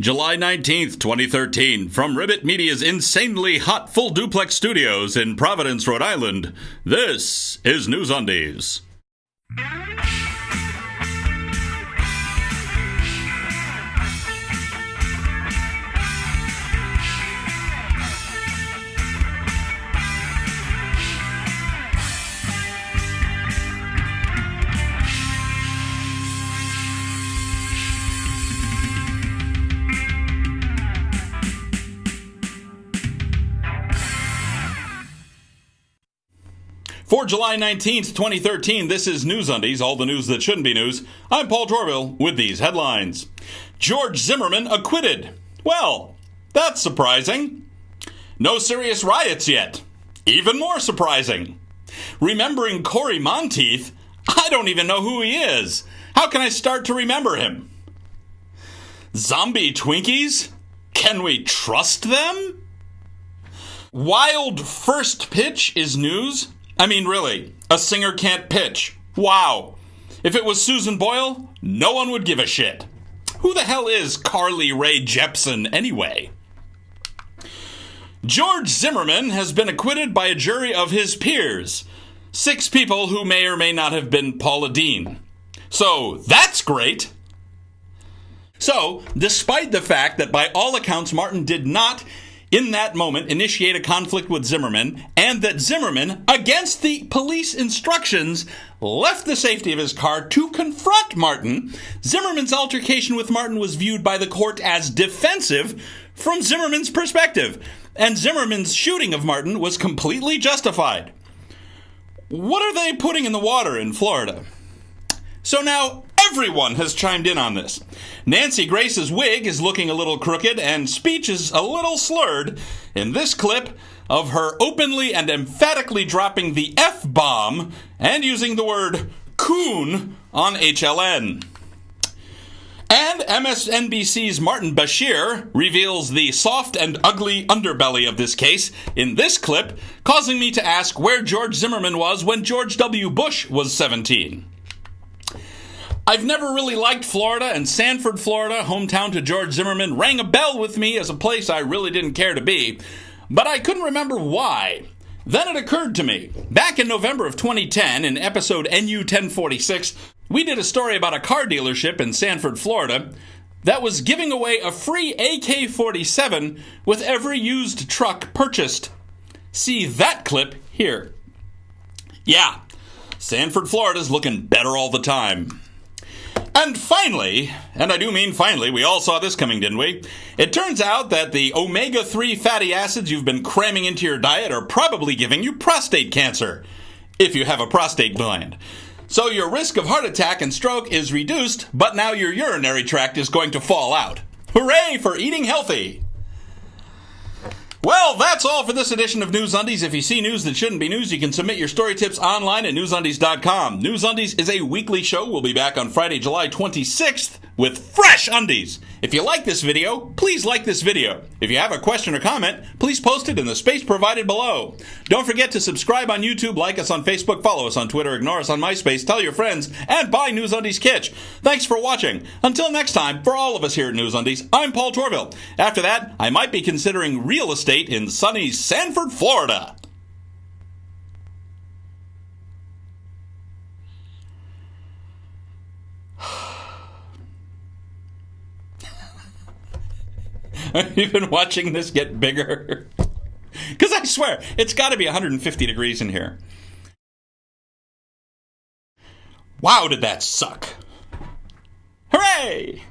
July 19th, 2013, from Ribbit Media's insanely hot full duplex studios in Providence, Rhode Island, this is NewsUndies. For July 19th, 2013, this is NewsUndies, all the news that shouldn't be news. I'm Paul Torville with these headlines. George Zimmerman acquitted. Well, that's surprising. No serious riots yet. Even more surprising. Remembering Corey Monteith? I don't even know who he is. How can I start to remember him? Zombie Twinkies? Can we trust them? Wild first pitch is news? I mean, really, a singer can't pitch. Wow. If it was Susan Boyle, no one would give a shit. Who the hell is Carly Rae Jepsen anyway? George Zimmerman has been acquitted by a jury of his peers. 6 people who may or may not have been Paula Deen. So, that's great. So, despite the fact that by all accounts Martin did not in that moment initiate a conflict with Zimmerman, and that Zimmerman, against the police instructions, left the safety of his car to confront Martin, Zimmerman's altercation with Martin was viewed by the court as defensive from Zimmerman's perspective, and Zimmerman's shooting of Martin was completely justified. What are they putting in the water in Florida? So now everyone has chimed in on this. Nancy Grace's wig is looking a little crooked and speech is a little slurred in this clip of her openly and emphatically dropping the F-bomb and using the word coon on HLN. And MSNBC's Martin Bashir reveals the soft and ugly underbelly of this case in this clip, causing me to ask where George Zimmerman was when George W. Bush was 17. I've never really liked Florida, and Sanford, Florida, hometown to George Zimmerman, rang a bell with me as a place I really didn't care to be, but I couldn't remember why. Then it occurred to me. Back in November of 2010, in episode NU1328, we did a story about a car dealership in Sanford, Florida, that was giving away a free AK-47 with every used truck purchased. See that clip here. Yeah, Sanford, Florida's looking better all the time. And finally, and I do mean finally, we all saw this coming, didn't we? It turns out that the omega-3 fatty acids you've been cramming into your diet are probably giving you prostate cancer, if you have a prostate gland. So your risk of heart attack and stroke is reduced, but now your urinary tract is going to fall out. Hooray for eating healthy! Well, that's all for this edition of NewsUndies. If you see news that shouldn't be news, you can submit your story tips online at NewsUndies.com. NewsUndies is a weekly show. We'll be back on Friday, July 26th with fresh undies. If you like this video, please like this video. If you have a question or comment, please post it in the space provided below. Don't forget to subscribe on YouTube, like us on Facebook, follow us on Twitter, ignore us on MySpace, tell your friends, and buy NewsUndies Kitsch. Thanks for watching. Until next time, for all of us here at NewsUndies, I'm Paul Torville. After that, I might be considering real estate in sunny Sanford, Florida. Have you been watching this get bigger? Because I swear, it's got to be 150 degrees in here. Wow, did that suck. Hooray!